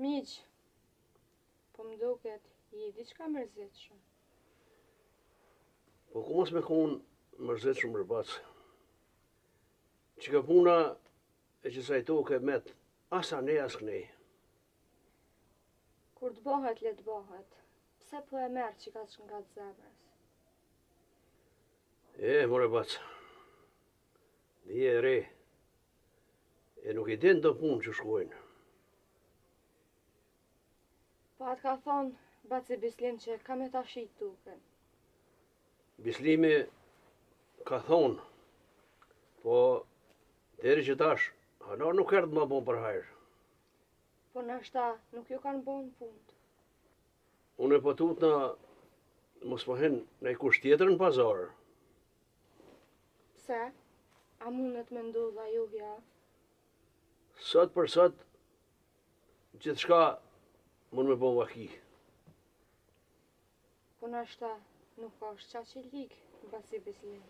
Miq, po më duket i diçka mërzitshëm. Po ku mos me kun mërzitshëm rëbac. Që ka puna e që sajtu ke met, asa ne as kënej. Kur të bëhet, le të bëhet. Pse po e merr që ka që nga të zemrës? More bac. Dhe e re. E nuk i din do punë që shkojnë. Po atë ka thonë Baci Bislim që ka me ta shit tukën. Bislimi ka thonë, po deri që tash, hala nuk erdhë ma bon për hajrë. Po nashta nuk ju kanë bon punë. Unë e po tut na mos po hen në i kusht tjetër në pazarë. Pse? A mundet me ndodha juhja? Sot për sot, gjithë shka mund me bon vaki. Po nashta nuk është qa që lik, Baci Bislim.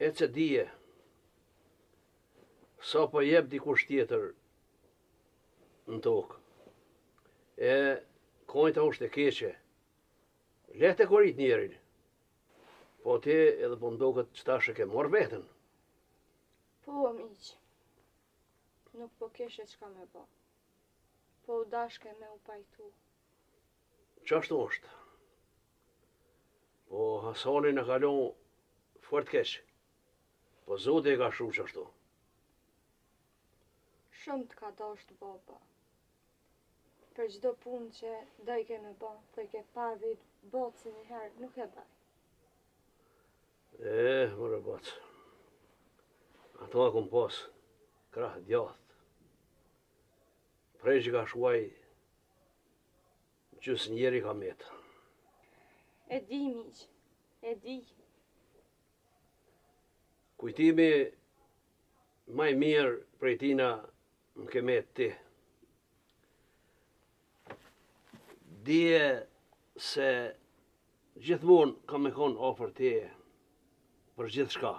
E që dije, sa po jep dikush tjetër në tokë. E kojta është e keqe, lehtë e korit njerin, po ti edhe po ndokët që tash e ke morë vetën. Po, miq, nuk po keshe qka me bo, po u dashke me u pajtu. Qashtu është? Po Hasani në kalon fort keq, po Zoti e ka shu qashtu. Shumë të ka dashtë baba. Për gjdo punë që do i ke me bo, po i ke parë dhe i botë si njëherë, nuk e baj. More bac. Ato a kom pas, krah djathë. Prej që ka shuaj, gjusë njeri ka metë. E di, miq, e di. Kujtimi maj mirë prej tina më ke metë ti. Dije se gjithmonë ka me konë ofër ti për gjithë shka.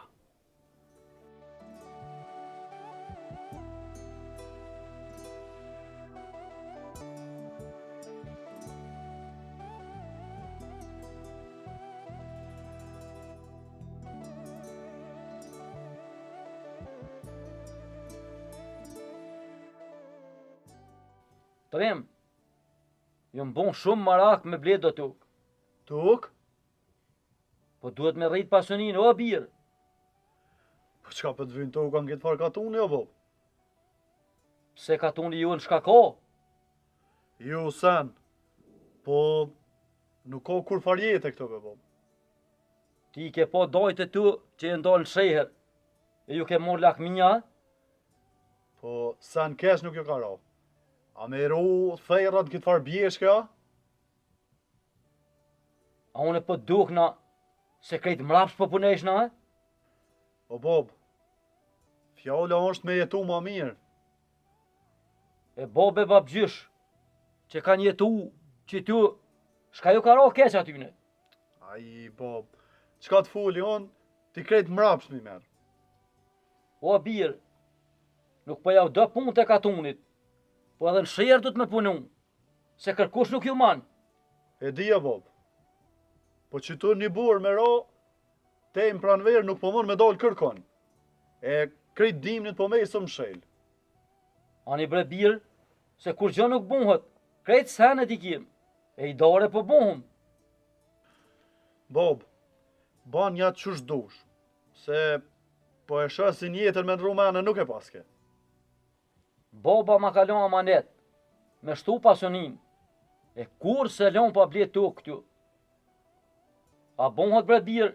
Trim, ju më bon shumë marak me bledo tukë. Tuk? Po duhet me rrit pasionin, o birë. Po qka për të vynë tuka në këtë farë katuni, o bob? Pse katuni ju në shka ka? Ju sen, po nuk ka kur farjete këto be bob. Ti ke po dojtë tu që e ndonë sheher, e ju ke mor lakminja? Po sen kesh nuk ju ka ra. A me ru thejrat këtë farë bjeshka? A unë po dukna se krejt mrapsh po puneshna, e? O bob, fjalla është me jetu ma mirë. E bobe babgjysh, që kanë jetu, që tu, shka ju ka ra keq atyne? Ai, bob, qka të fuli unë, ti krejt mrapsh mi merë. O birë, nuk po jau do punë të katunit, po edhe në shërë du të me punu, se kërkush nuk ju manë. E dia, bob, po që tu një burë me ra, te im pranverë nuk po mund me dalë kërkon. E krejt dimnit po me i së mshel. Ani bre birë, se kur gjë nuk bunhët, krejt senet i kim, e i dore po bunhëm. Bob, ban një atë qush dush, se po e shasin jetër me në rumane nuk e paske. Boba ma kalon amanet, me shtu pasionin, e kur se lon pa blet tu këtu. A bunhët bre birë,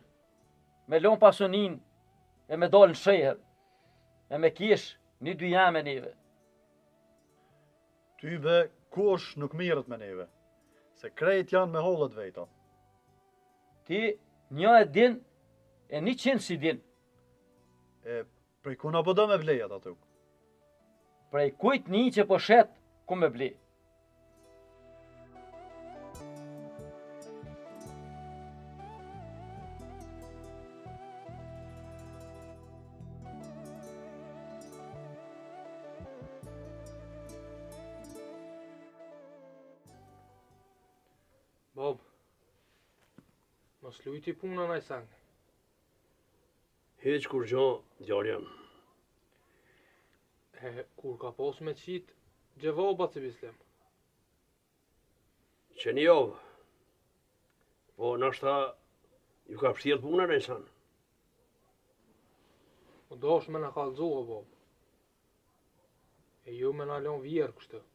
me lon pasionin, e me dal në sheher, e me kish një dy jam e neve. Ty be kush nuk mirët me neve, se krejt janë me hollët vejta. Ti një e din, e 100 si din. E prej kuna po do me vlejat atuk. Prej kujt një që po shet, ku me ble. Mos lujti puna në sen. Heq kur gjo, djallë jam. Kur ka pos me qit, gjevaba si bislem. Që një javë. Po nashta ju ka pështjet puna në insan. O dosh me në kalzu o bob. E ju me në lon vjerë kështë.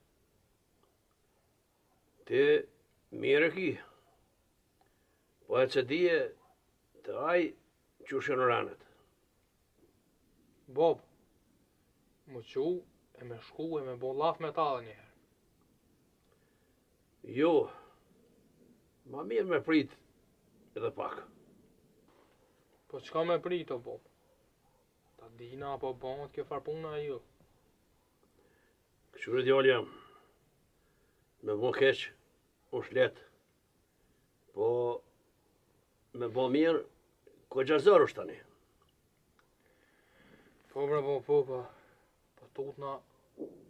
Ti mire ki. Po e që dije të aj që shënë ranët. Bob, më qu e me shku e me bo laf me talë njëherë. Jo, ma mirë me prit edhe pak. Po qka me prit o bob? Ta dina apo bënët kjo farpuna e ju. Këshure djallë jam. Me bo keq, është letë. Po me bo mirë, ko gjazër është tani. Po bre bo, po tutna,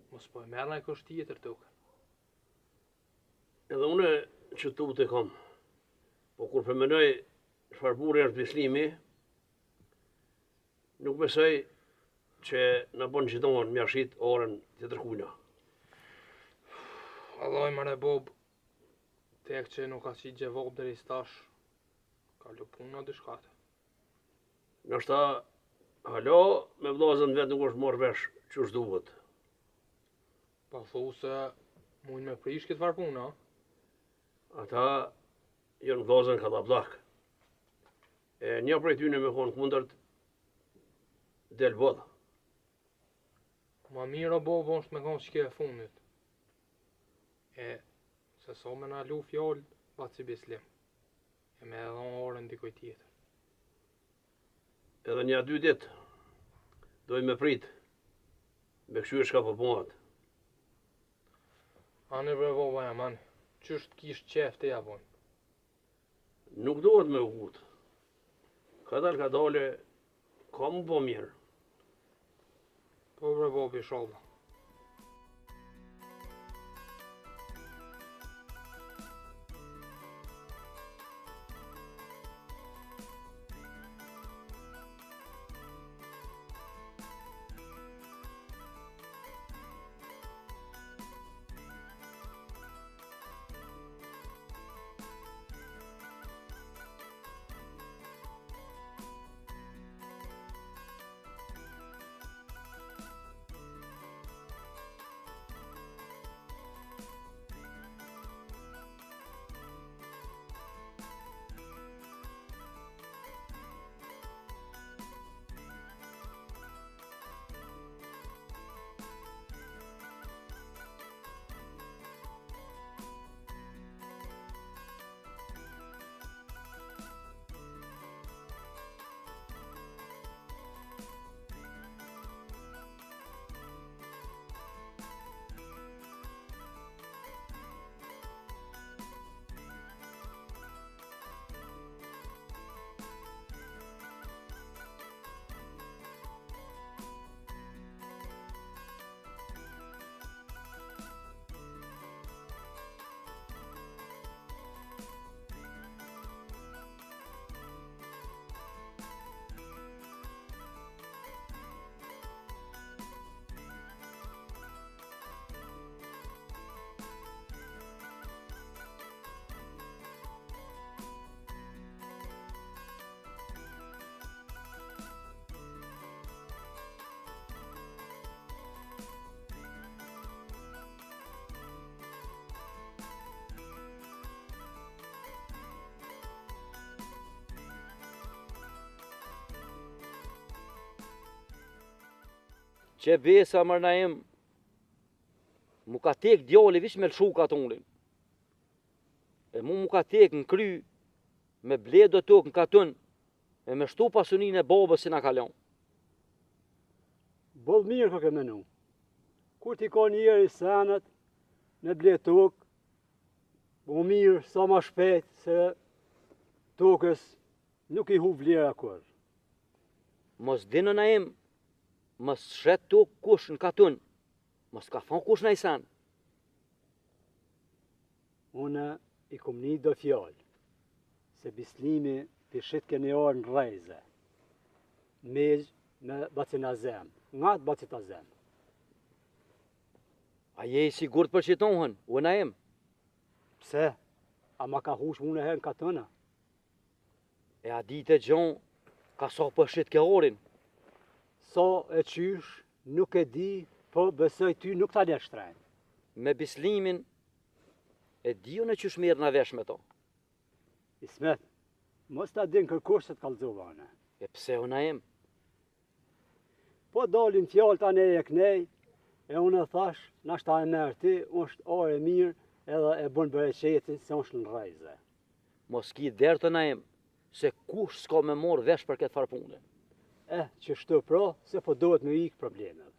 mos po e merna e kështë tjetër tukë. Edhe une që tu të kam. Po kur përmenoj çfarë burri është bislimi, nuk besoj që në bon gjithmonë më ashit orën të tërkuna. Alloj mare bob, tek që nuk ka qit gjevop deri stash, ka lupuna dy shkate. Nështë halo me vllazën vetë nuk është marrë vesh që është duhet. Pa thu se mujnë me prish këtë farpuna, Ata jënë vllazën ka blak. E një prej tyne me konë kundërt del bodha. ma mirë o bob është me konë qke e fundit. E se so me na lu fjallë, batë si bislim. E me edhe në orën dikoj tjetër. Edhe një 2 ditë doj me prit. Me këshyre shka po bëhat. Ani bre boba jam, ani. Qështë kish qef të japon? Nuk dohet me ugut. Ka dale, ka mu po mirë. Po bre bobi sholla. Që besa mërna im, mu ka tek djali vish me lëshu katonin. E mu ka tek në kry, me bledo tok në katun, e me shtu pasunin e babës si na kalon. Boll mirë ka ke menu. Kur ti ka njeri sanët, në ble tok, bo mirë sa ma shpejt se tokës nuk i hu vlera kur. Mos dinën a im, mos shet tok kush në katun, mos ka fon kush në i san. Une i kom një do fjallë, se bislimi pishit keni orë në rejze. Mejgj me bacin azem, nga të bacit azem. A je i sigurt për qitohen, u na em? Pse? A ma ka hush mune herë në katëna? E a ditë e gjon, ka sa për shit ke orin? Sa e qysh, nuk e di, po besoj ty nuk ta le shtrejnë. Me bislimin, e diu në qysh mirë në vesh me to. Ismet, mos ta din kërkush se të kalzovane. E pse u na em? Po dalin fjallë ta ne e knej, e unë e thash, nashta e merë ti, është orë e mirë, edhe e bën bereqeti se është në rejze. Mos ki derë të na em, se kush s'ka me morë vesh për këtë farpune. Që shtu pra, se po dohet me ikë problemet.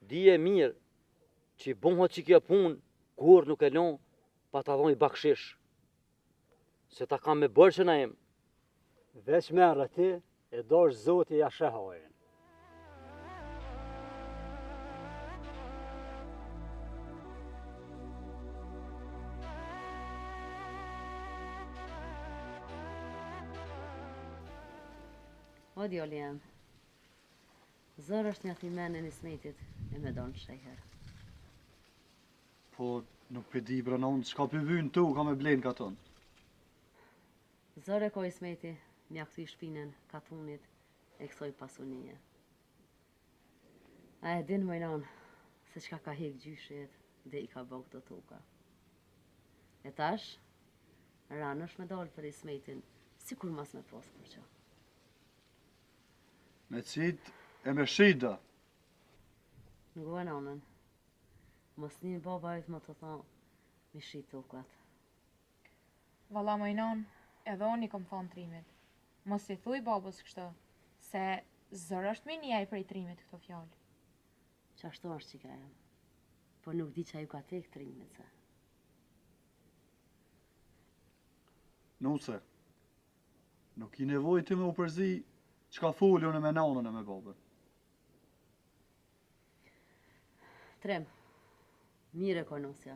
Dije mirë, që i bonhët që kjo punë, kur nuk e lon, pa ta dhoni bakshish. Se ta kam me bërë që na em. Veç merë ti, e dosh zoti ja shehajin. O djoli jam, zërë është një thimene në smetit e me donë shejher. Po, nuk për di branon, çka për vynë tu, ka me blenë ka tonë. Zërë e ko i smeti, mja këtu i shpinen katunit e kësoj pasunie. A e din mojnon se qka ka hek gjyshet dhe i ka bëg të tuka. E tash, ranë është me dollë për i smetin, si kur mas me posë për që. Me cit e me shida. Ngua nonën, mos një babajt më të thonë, mi shi tukat. Valla mojnon, edhe unë i kom thonë trimit. Mos i thuj babës kështë, se zërë është me njaj për i trimit këto fjallë. Qashtu është që ka jam, por nuk di që ju ka tek trimit se. Nuse, nuk i nevoj ti me u përzi qka foljon e me nanën e me babën. Trem, mire konusja,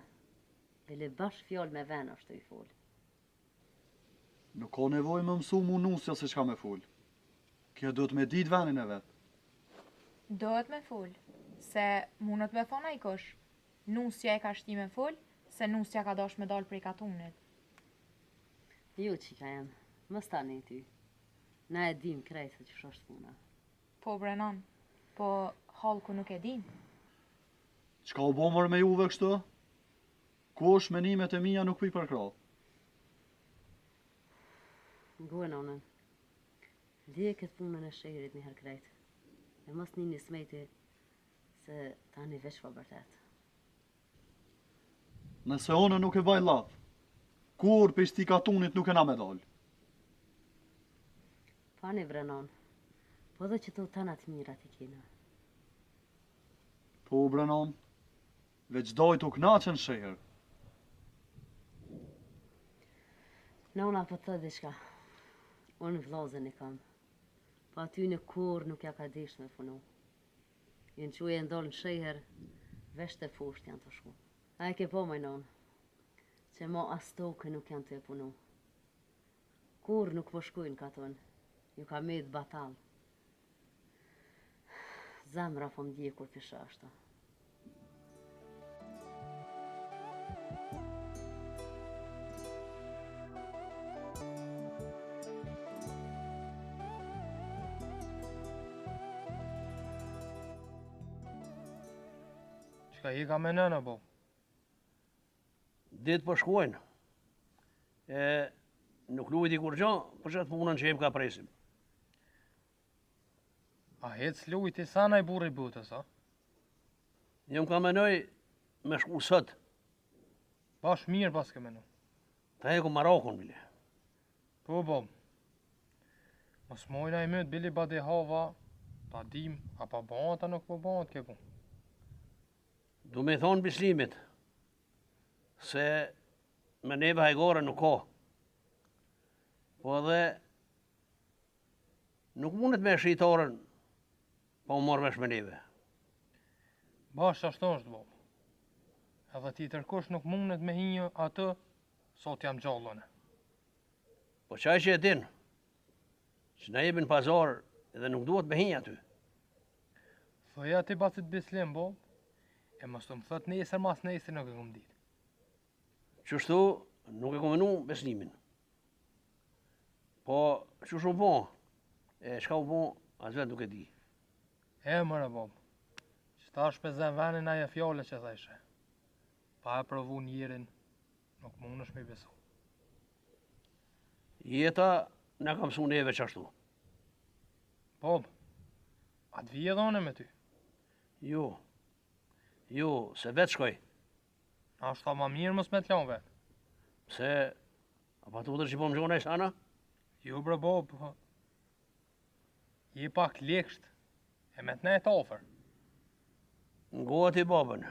e le bash fjallë me ven është të i folë. Nuk ka nevoj me mësu mu nusja se qka me fol. Kjo do të me dit venin e vetë. Dohet me full, se munët me thona i kush. Nusja e ka shti me full, se nusja ka dosh me dalë prej katunit. Ju që ka jam, mës tani ty. Na e dim krejt se që është puna. Po Brenon, po halku nuk e din. Qka u bomër me juve kështu? Kush menimet e mija nuk pi për krah. Ngua nonën, dje këtë punën e shërit një herë krejt. E mos një smeti se tani veç po vërtet. Nëse one nuk e baj laf, kur për shti katunit nuk e na me dal. Pani vrenon, po dhe që të tanat mirat i kina. Po branon, veç dojt u knaqen shëher. Nona po të diçka, unë vlozën i kam, po aty në kur nuk ja ka dish me punu. Jenë që e ndollë në shëher, vesh të fusht janë të shku. A e ke po majnon, që mo as toke nuk janë të e punu. Kur nuk po shkujnë katon, ju ka medh batal. Zamra po më dje kur pisha ashta. Qka i ka me nëna, bo? Ditë për shkojnë. E nuk lujti kur gjo, për që të punën që jem ka presim. A hec lujti sa na i burri butës, a? Jem ka menoj me shku sot, Bash mirë pas ke menu. ta heku Marakun, bile. Po, bo. Mos mojna i mëtë bili bade hava, ta dim, a pa bëhat a nuk po bëhat ke bu. Du me thonë bislimit, se me neve hajgore nuk ka. Po edhe nuk mundet me shqitarën pa u morë vesh me neve. Bash ashtu është, bo. Edhe ti tërkush nuk mundet me hinjë atë, sot jam gjallone. Po qaj që e din, që na jebin pazar edhe nuk duhet me hinja aty. Thoja ti bacit Bislim, Bob, e mos të më thot nesër mas nesër nuk e kom ditë. Qështu nuk e kom menu beslimin. Po, qështu u bo, e shka u bo, as vetë nuk e di. E mëre, Bob, që ta shpezen venin aje fjole që theshe. Pa e provu njerin, nuk mund është me besu. Jeta na ka mësu neve qashtu. Bob, atë vije dhone me ty. Jo, se vetë shkoj. Ashtë ta ma mirë mos me t'lon vetë. Pse, a pa tu të që po më gjona i sana? Jo bre Bob, je pak leksht, e me t'ne e t'ofer. Ngoa ti babën,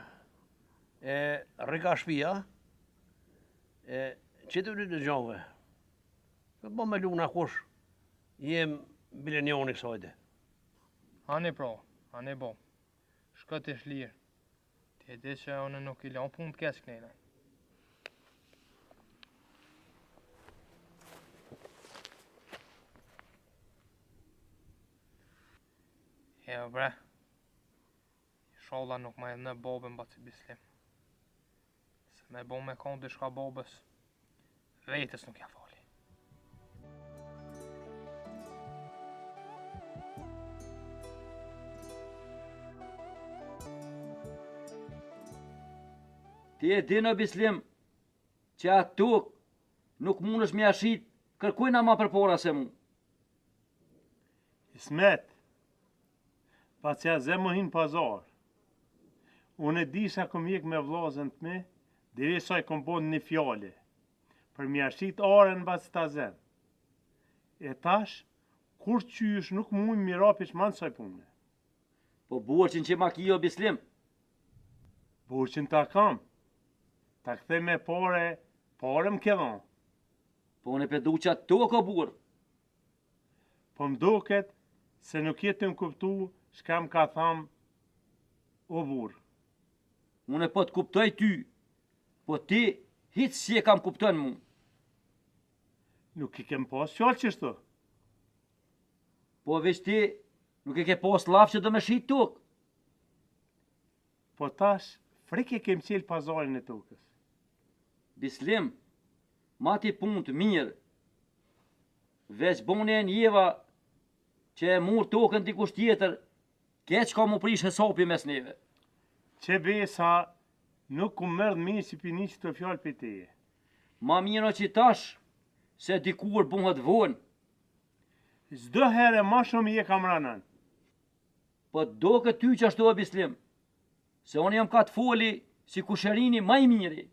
e rika shpia, e që të të gjove, po me luna kush, jem bilenioni kësajde. Ani pro, ani Bob, shko të shlirë, ti e di që unë nuk i lon pun të kesh kënejnë. Jo bre, sholla nuk ma edhe në Bobën baci Bislim. Se me bo me konë dishka Bobës, vetës nuk ja fali. Ti e di në Bislim, që atë tuk nuk mund është me ashit kërkujna ma përpora se mu. Ismet, pa që a zemë hinë pazar. Unë e di sa këm jek me vllazën të me, dhe saj kom bon një fjale, për mi ashit arën bas të zemë. E tash, kur qysh nuk mund mirapish manë saj punë. Po burqin që ma kijo Bislim, Burqin ta kam, ta kthe me pare më kedhon. po unë e pedu që atë tuk o burë. Po më duket se nuk jetë më kuptu shka më ka tham o burë. Unë e po të kuptoj ty, po ti hitë si e kam kupton mu. Nuk i kem pas qallë qështu. Po veç ti nuk e ke pos laf që do me shit tuk. Po tash, frike kem qelë pazarin e tukës. Bislim, ma ti punë të mirë. Veç bone e njeva që e mur tokën dikush tjetër, keq ka mu prish hesapi mes neve. Që besa nuk ku mërë mirë që pini që të fjallë për teje. Ma mirë o që tash, se dikur bunhet vonë, Zdo herë ma shumë je kam ranan. po do këtë ty që ashtu e Bislim, se unë jam ka të foli si kusherini ma i miri.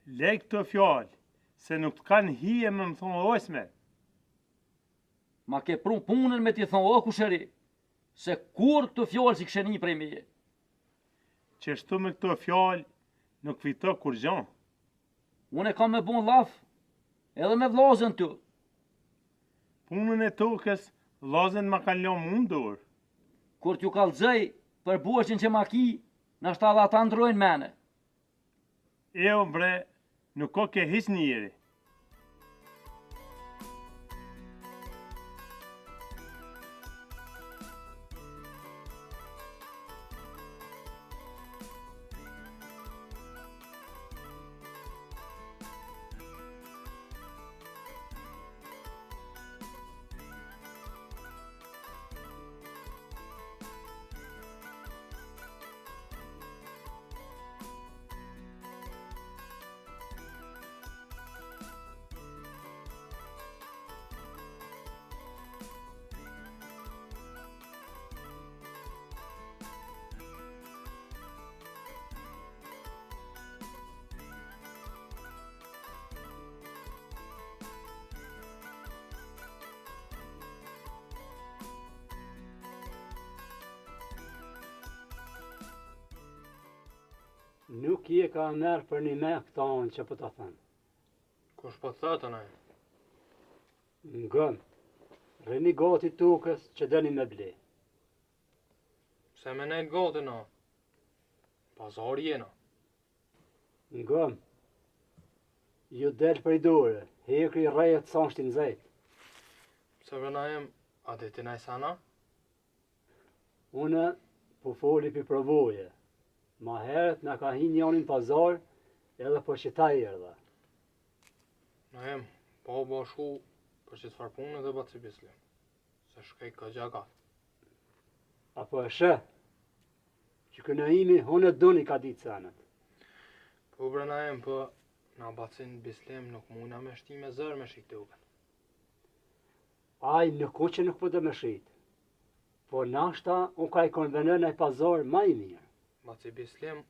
Lej këtë fjallë, se nuk të kanë hije me më thonë osme. Ma ke prun punën me ti thonë o kusheri, se kur këtë fjallë si kësheni prej meje. Që shtu me këtë fjallë nuk fito kur gjanë. Unë e kam me bon laf, edhe me vllazën tu. Punën e tukës, lazën ma kanë lo mundur. Kur t'ju kallëzoj për burqin që ma ki, nashta dhe ata ndrojnë mene. O bre, nuk ko ke hiç njeri. Nuk je ka merë për një me këta onë që po të thënë. Kush po të thëtë nëjë? Ngëm, rëni gati tukës që dëni me ble. Se me nejtë gati në, pazar jena. Ngëm, ju del për i dore, hekri rrejet sa është i nxejt. Pse vënajem, a dhe ti sana? Une po foli pi provoje. Ma herët na ka hin janin pazar edhe po qitaj erdha. Najem, po bo shku për që të farpunë dhe batë si bislim. Se shkej ka gjagat. Apo e shë, që kënajimi hone doni ka ditë sanët. Po bre najem, po na batësin bislim nuk muna me shti me zërë me shikë duken. Aj në ko që nuk po dhe me shit. Po nashta, unë ka i konvenën e pazar ma i mirë. Batë si bislim,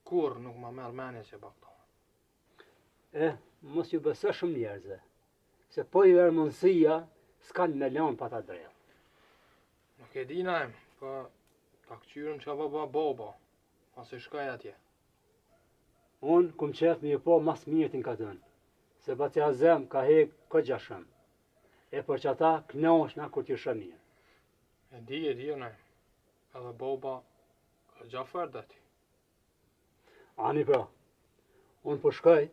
kur nuk ma merë menje që baktohen. Mos ju besë shumë njerëze, se po i verë mundësia, s'kan me lanë pa ta drejë. Nuk e di najem, po ta këqyrën që baba boba, pas i shkaj atje. Unë kum qef me ju po mas mirë t'in ka dënë, se batja zem ka hek këgja shumë, e për që ata knoshna kur t'ju shumë mirë. E di najem, edhe boba ka gjafër dhe ti. Ani pra, unë po shkoj,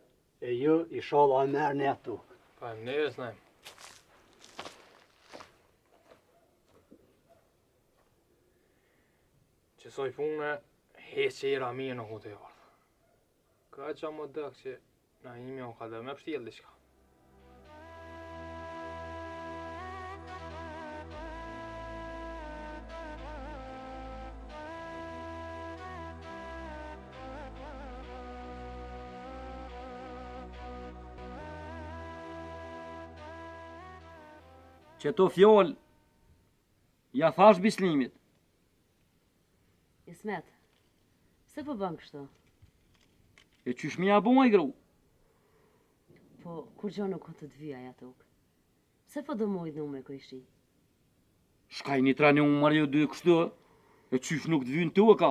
e ju i shala e merë në atu. Pa e mnes najem. Qësoj punë, heqe i rami në hute ardhë. Ka qa më dëkë që na imi o ka dhe me pështjel di shka. Që to fjallë, ja thash bislimit. Ismet, pse po bën kështu? E qysh mi a bon e gru? Po, kur gjo nuk të të vyja ja tokë? Pse po do mojt në me kojshi? Shkaj një trani unë marjo dy kështu, e qysh nuk të vyjnë të ka?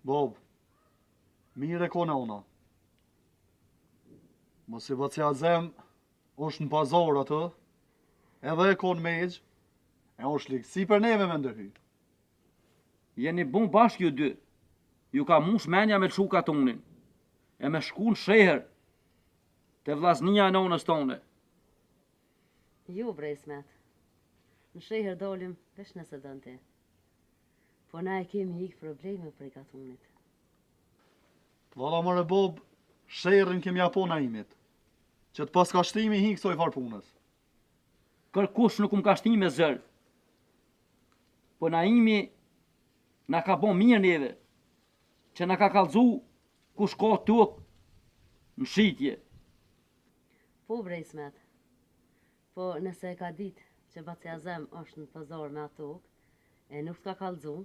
Bob, mire kona una. Mos i bëcja zem, është në pazar atë, edhe e konë megjë, e është likë si për neve me ndërhy. Jeni bon bashkë ju dy, ju ka mush menja me lëshu katonin, e me shku në sheher, të vllaznia e nonës tone. Jo, bre Ismet, në sheher dolim vesh nëse dënë ti. Po na e kemi ik probleme për i katonit. Valla mëre Bob, sherrin kemi apo na imit, që të pas ka shtimi hi kësoj farpunës. Kërkush nuk më ka shti me zërë, po na imi na ka bon mirë neve, që na ka kalzu kush ka tuk në shitje. Po, bre Ismet, po nëse e ka dit që Bacia Zem është në pazar me ato, e nuk t'ka kalzu,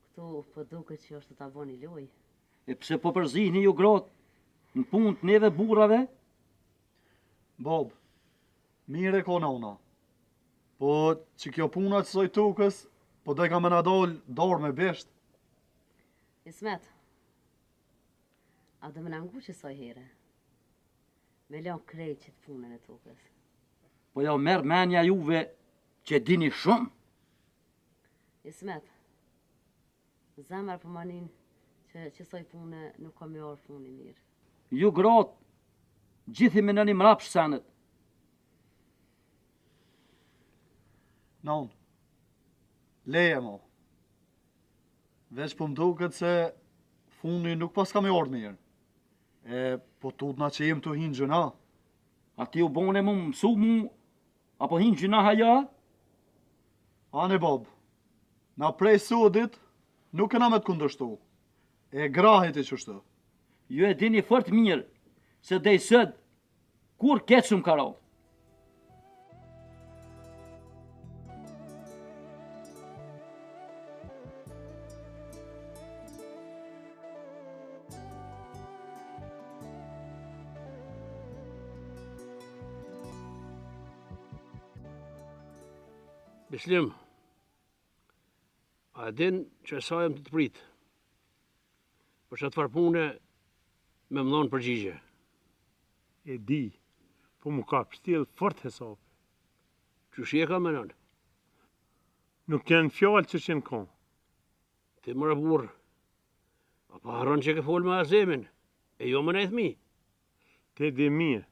këtu po duket që është të ta boni loj. E pse po përzihni ju gratë në punë të neve burrave? Bob, mire kona una. Po që kjo puna që soj tukës, po dhe ka me na dorë me besht. Ismet, a dhe me nangu që soj here? Me lon krejt që të punën e tukës. Po ja merë menja juve që dini shumë. Ismet, zemër për manin që soj punë nuk ka me orë funi mirë. Ju gratë, gjithi me nëni mrapsh sanët. Non, leje mo. Veç po më duket se fundi nuk pas ka me orë mirë. E po tutna që jem të hinë gjëna. A ti u bone mu mësu mu, apo hinë gjëna haja? Ane Bob, na prej sudit nuk kena me të kundërshtu. E grahit e qështu. Ju e dini fort mirë, se dhe i sëd, kur keqëm ka ra. Bislim, a din që sajem të pritë, për që të farpune me më dhonë përgjigje. E di, po mu ka pështil fort hesap. Që shie ka me nënë? Nuk janë fjallë që qenë konë. Ti më rëburë, a pa haron që ke folë me azemin, e jo më nejtë mi. Te di mie,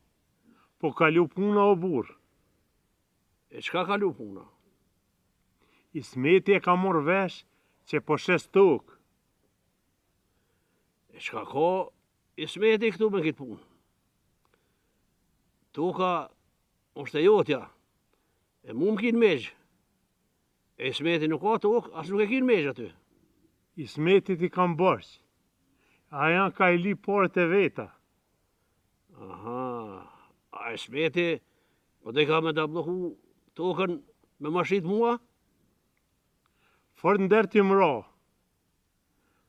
Po kalu puna o burr. E çka kalu puna? Ismeti e ka morë vesh që po shes tokë. E çka ka Ismeti këtu me këtë punë? Toka është e jotja. E mu më kinë megjë. E Ismeti nuk ka tokë, as nuk e kinë megjë aty. Ismetit i kam bërç. A janë ka i li porët e veta. Aha, a Ismeti po dhe ka me da bloku tokën me mashit mua? Fort ndër t'i mra.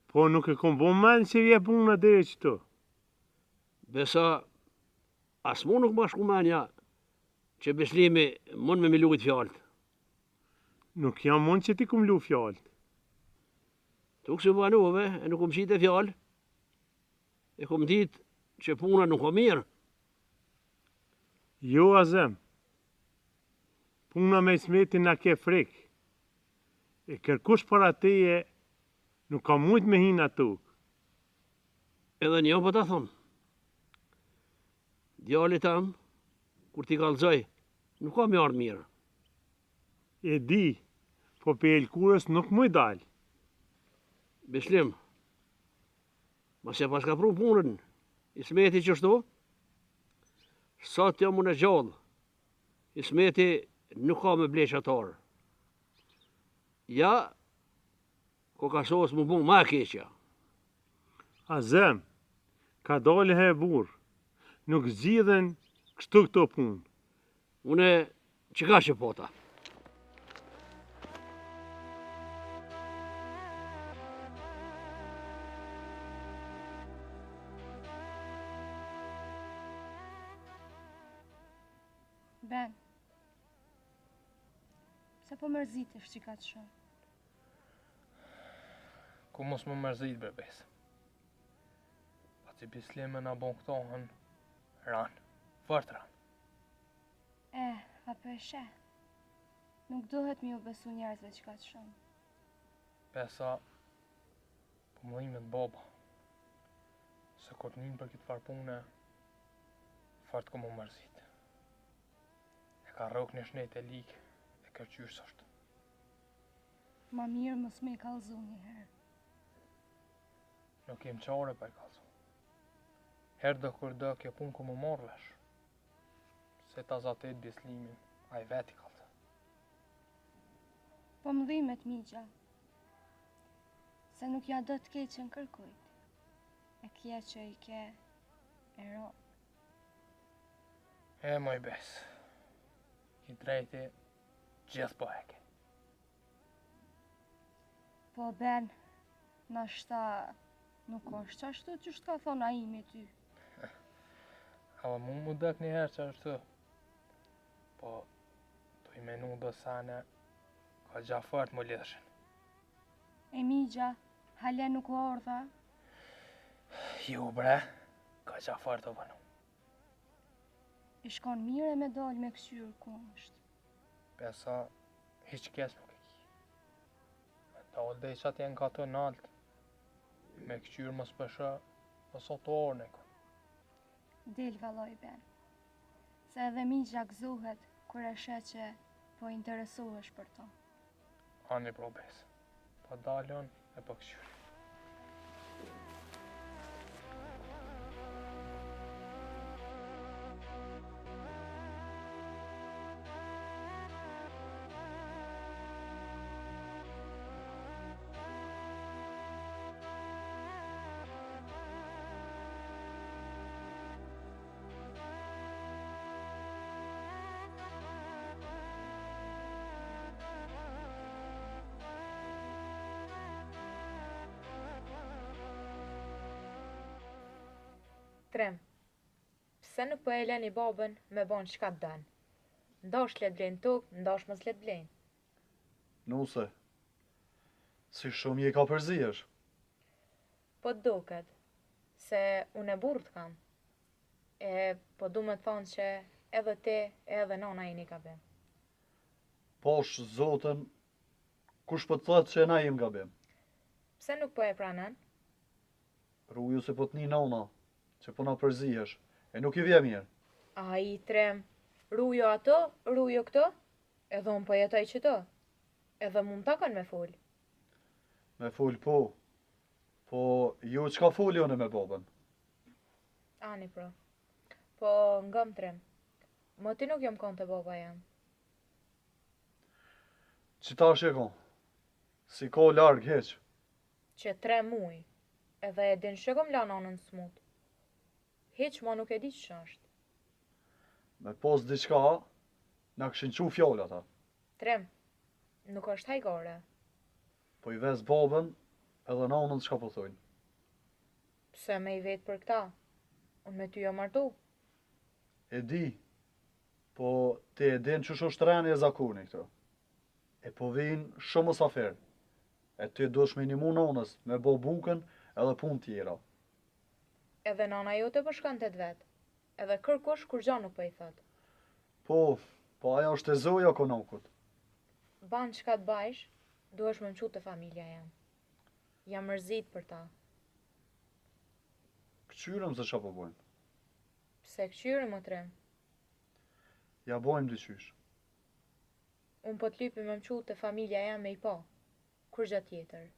Po nuk e kom bo men që vje puna deri qëtu. Besa, as mu nuk ma shku menja që Beslimi mund me milujt fjallët. Nuk jam mund që ti kum lu fjallët. Tuk se banuve, e nuk kom qite fjallë. E kom dit që puna nuk o mirë. Jo, Azem. Puna me Ismetin na ke frikë. E kërkush para teje nuk ka mujt me hin atuk. Edhe një po ta thonë. Djallit tam, kur t'i kallëzoj, nuk ka me ardhë mirë. E di, po pe elkurës nuk muj dal. Beslim, mas e pas ka pru punën, Ismeti qështu, sot jam unë e gjallë, Ismeti nuk ka me bleqatarë. Ja, ko ka sos më bung ma keqja. Azem, ka dole he burë. Nuk zgjidhen kështu këto punë. Une që ka që pota. Ben, pse po mërzitesh që ka të shumë? Ku mos më mërzit bebes. Pa që Beslimi na bon këto hën ranë, fort ranë. Apo e sheh. Nuk duhet mi u besu njerëzve që ka të shumë. Pesa, po më dhimet baba. Se kur t'nin për këtë farë pune, fort ku më mërzit. E ka rrok një shnet e likë, e kërqysh është. Ma mirë mos me i kallëzu një herë. Nuk jem qare për e kalzu. Herë do kur do kjo pun ku më morë vesh. Se ta zatet Beslimin, a i veti kalzu. Po më dhimet migja. Se nuk ja do të keqen kërkujt. E kje që i ke e ro. E moj bes. I drejti gjithë po eke. Po Ben, nashta nuk është ashtu që shtë ka thonë a imi ty. Ava mu dëk një herë që ashtu. Po, do i menu do sane, ka gja fort më lidhëshin. E migja, hale nuk u ordha. Ju bre, ka gja fort të vënu. I shkon mire me dal me kësyr ku është. Pesa, hiq kes nuk e ki. Me dal dhe i qatë jenë ka të naltë. Me këqyrë më spesha, më sot orën e ku. Del valoj Ben. Se edhe migja gëzohet kur e she që po interesohesh për to. Ani pro bes. Po dalën e po këqyrë. Trem, pse nuk po e leni babën me bon qka të dan? Ndash let blen tokë, ndash mos let blen. Nuse, si shumë je ka përziesh. Po të duket, se unë e burët kam. E po du me të thonë që edhe ti, edhe nona i një ka bim. Posh zotën, kush po të thotë që na jem gabim. Pse nuk po e pranen? Rruju se po të një nona, që po na përziesh, e nuk i vje mirë. A i trem, rujo ato, rujo këto, edhe unë po jetoj që to. Edhe mund takon me fol. Me fol po. Po ju çka foli unë me babën? Ani pra. Po nga më trem. Më ti nuk jam kon të baba jam. Që ta shikon? Si ko larg heq. Që 3 muj. Edhe e din shëkom la nanën smut. Heq ma nuk e di që është. Me pos diçka, na këshin qu fjallë ata. Trem, nuk është hajgare. Po i ves babën edhe nanën çka po thojnë. Pse me i vetë për këta? Unë me ty jo martu. E di, po ti e din që është reni e zakoni këto. E po vinë shumë safer. E ty dush minimu nanës me bo bukën edhe pun tjera. Edhe nana jote po shkon të vetë. Edhe kërkush kur gja nuk po i thot. Po aja është e zoja konakut. Ban çka të bajsh, duhesh me më qu të familja jam. Jam mërzit për ta. Këqyrëm se qa po bojmë. Pse këqyre më trem? Ja bojmë dyqysh. Unë po t'lypi me më qu të familja jam me i pa. Kur gja tjetër.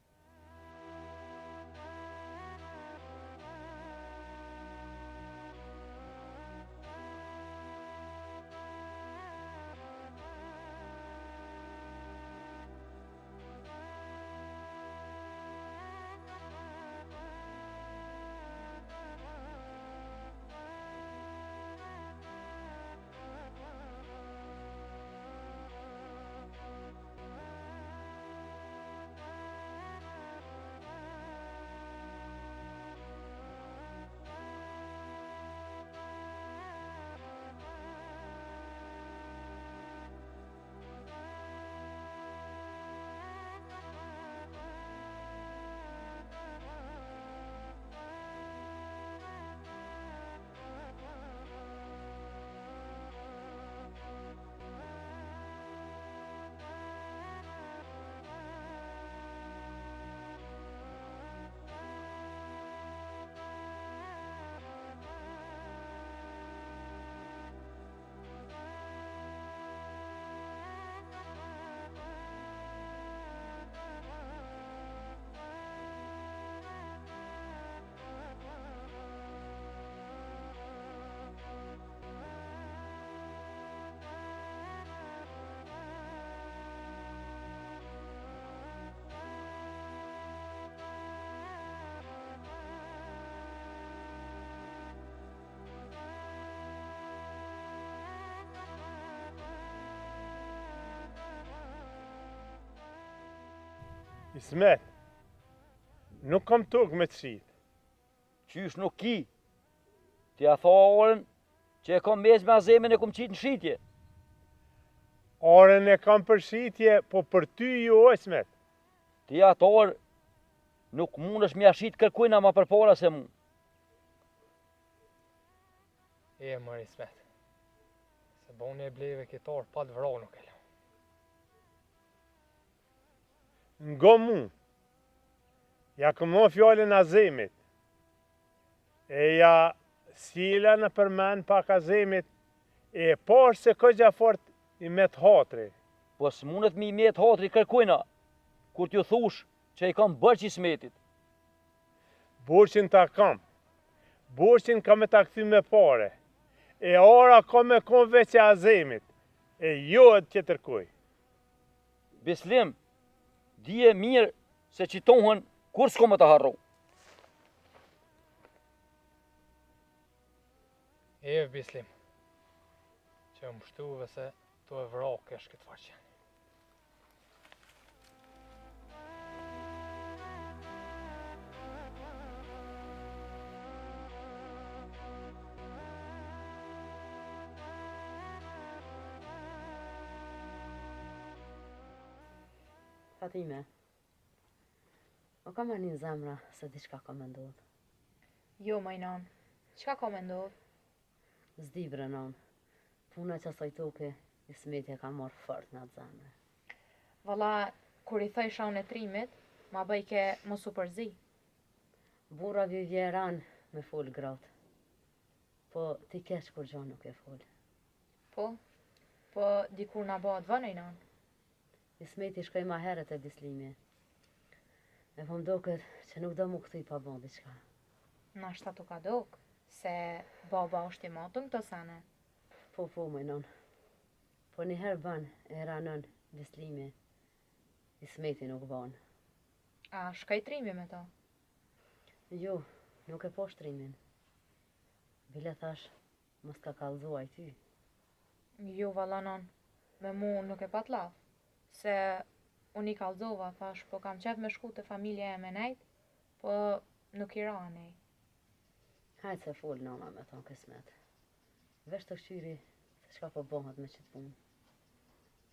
Ismet, nuk kam tokë me të shit. Qysh nuk ki? Ti a tha orën që e kam mes me azemin e kom qitë në shitje. Orën e kam për shitje, po për ty jo, Ismet. Ti atë orë nuk mund është me ashit kërkujna ma për para se mu. E mërë Ismet. Se boni e bleve këtar pa të vra nuk e la. Nga mu, ja këmë fjallën azemit, e ja sila në përmen pak azemit, e parë se këgja fort i met hatri. Po s'munët mi met hatri kërkujna, kur t'ju thush që i kam bërë që Ismetit. Borqin ta kam, borqin kam e ta këthy me pare, e ora kam e kom veç e azemit, e jo e tjetër kuj. Bislim, dije mirë se qitohen kur s'ko më të harro. E Bislim, që më shtuve se të e vrakesh këtë faqen. Fatime, o ka marrë një zemra se diçka ka me ndodhë. Jo, majnan. Qka ka me ndodhë? Zdi bre non, puna që asaj toke, Ismeti e ka marrë fort në atë zemre. Valla, kur i thoj shaun e trimit, ma bëj ke mos u përzi. Burra vjeran me fol gratë. Po ti keq kur gjo nuk e fol. Po dikur na bëhet vënë i nan. Ismeti shkoj ma herët e bislimi. E po m'doket që nuk do mu këthy pa bon diçka. Nashta tu ka dok, se baba është i matën këto sene. Po, mojnon. Po njëherë ban e ranën bislimi. Ismeti nuk ban. A shkaj trimi me to? Jo, nuk e po shtrimin. Bile thash, mos ka kallzuaj ty. Jo, vallanon, me mu nuk e pat laf. Se unë i kallzova, thash, po kam qef me shku të familja e me nejt, po nuk i ra nej. Hajtë se fol nana me thonë kësmet. Vesh të këshyri se shka po bohat me qëtë punë.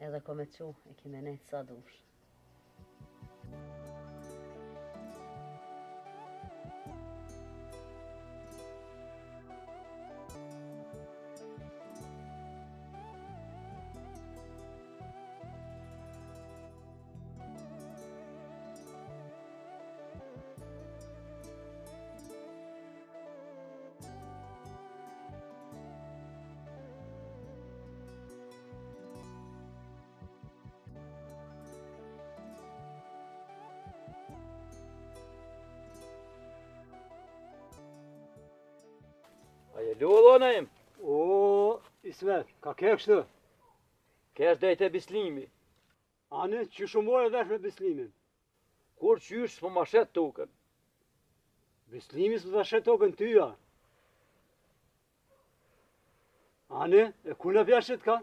Edhe ko me qo e kime nejtë sa dush. A je lu dhona im? O, Ismet, ka ke kështu? Kesh dhejt e bislimi. Ane, që shumore vesh me bislimin? Kur qysh s'po ma shet tokën. Bislimi s'po ta shet tokën tyja. Ane, e ku në pjashit ka?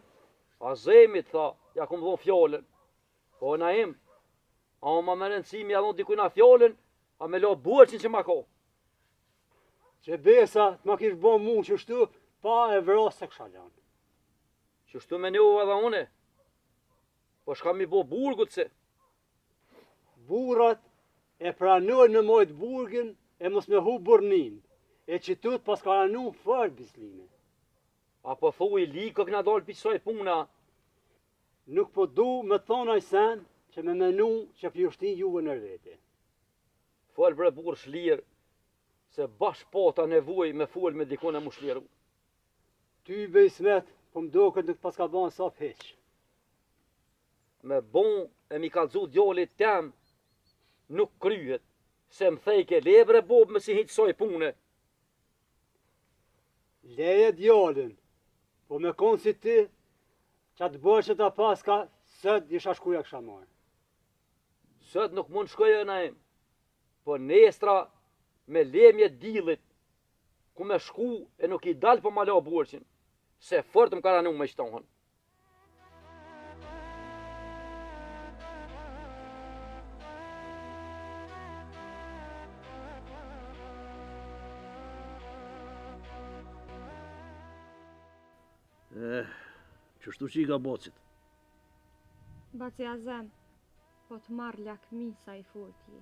A zemit, tha, ja kum dhon fjallën. Po na im, a ma me rëndësimi a dhon dikujna fjallën, a me lo burqin që ma ko. Që besa t'ma kish bo mu qështu, pa e vros se kësha lanë. Qështu me njohë edhe une. Po shka mi bo burgut se. Burat e pranojnë në mojt burgin e mos me hu burnin, e që tut pas ka ranu fër bislime. Apo thuj likë këna dalë pisoj puna. Nuk po du me thonaj sen që me menu që pjushtin juve në rrete. Fol bre burë shlirë, se bash pota nevoj me fol me dikone mu shliru. Ty be Ismet, po mdo këtë nuk pas ka ban sa heq. Me bon e mi kalzu djallit tem, nuk kryhet, se më thejke lebre bob me si hiqsoj pune. Leje djallin, po me konë si ti, që të bërë që ta paska, sët disha shkuja kësha marë. Sët nuk mund shkoja na im, po nestra me lemje dilit, ku me shku e nuk i dal po ma la burqin, se fort më ka ranu me qtohën. Qështu që i ka bocit? Baci Azem, po të marrë lakmi sa i furti.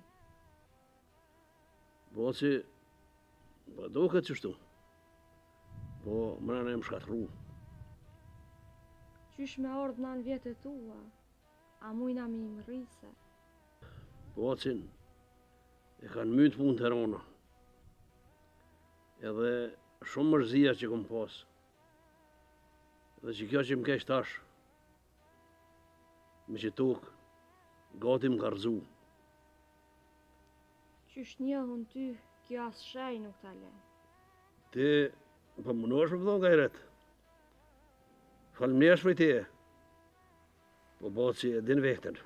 Boci, po do këtë qështu. Po mërën e më shkatru. Qysh me ordë në vjetët tua, a mujna mi më rrise. Bocin e kanë mytë punë të rona. Edhe shumë mërzia që kom pas. Dhe që kjo që më kesh tash, me që tokë, gati më karzu. Qysh njohën ty, kjo as shaj nuk tale. Ti, po mënosh me pëdhon kajret. Falmjesh me ti e. Po boci e din vehten.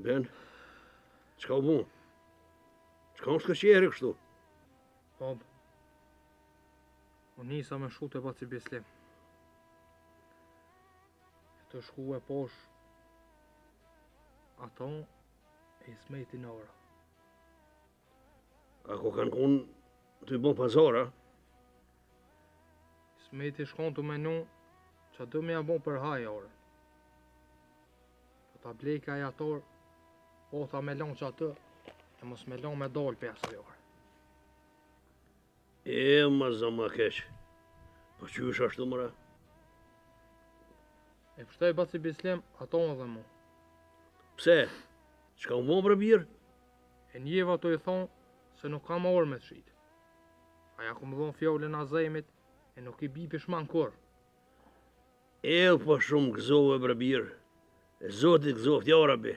Ben, qka u mu? Qka është këshjeri kështu? Bab, unë nisa me shku të baci bislim. Të shku e posh, ato e Ismeti në ora. Ako kanë kun të i bon pazara? Ismeti shkon të menu që do me ja bon për haja orën. Po ta blejka e ator, po ta me lon që atë, e mos me lon me dollë për asoj orë. E, ma zama keq. Po që është ashtu mëra? E pështaj baci bislim, ato më dhe mu. Pse? Çka u mo bre birë? E njeva to i thonë se nuk kam orë me të shqitë. Aja ku më dhonë fjallën Azemit e nuk i bi pishman kur. Po shumë gëzove bre birë. E Zotit gëzoft ja rabi.